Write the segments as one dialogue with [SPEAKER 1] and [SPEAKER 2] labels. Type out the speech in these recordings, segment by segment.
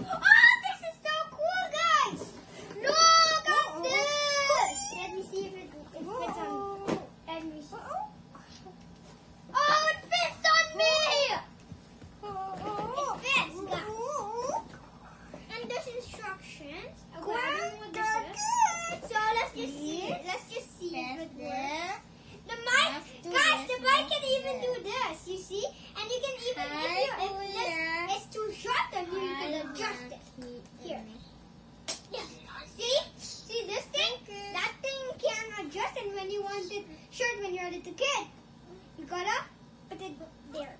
[SPEAKER 1] Oh, this is so cool, guys! Look at this! Let me see if it fits on. Let me see. Oh, it fits on me! It fits, guys. And there's instructions. Okay, I don't know what this is. So let's just see. Let's just see if it works. The mic, guys, the mic can even do this. You see, and you can even if this is too short, then you can adjust it. Here. Yeah. See this thing? That thing can adjust, and when you want it short, when you're a little kid, you gotta put it there.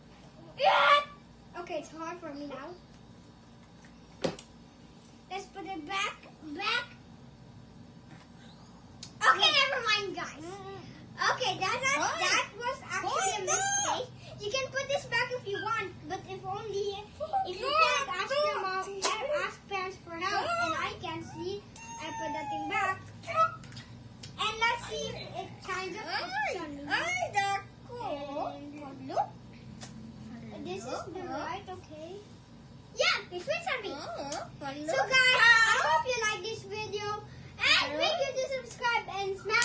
[SPEAKER 1] Okay, it's hard for me now. Let's put it back. Okay, never mind, guys. Okay, that was actually a mistake. You can put this back if you want, but if you can't, ask your mom, ask parents for help. And I can see, I put that thing back. And let's see if it kind of fits on me. And look, this is the right, okay. Yeah, it fits on me. So guys, I hope you like this video. And make sure to subscribe and smash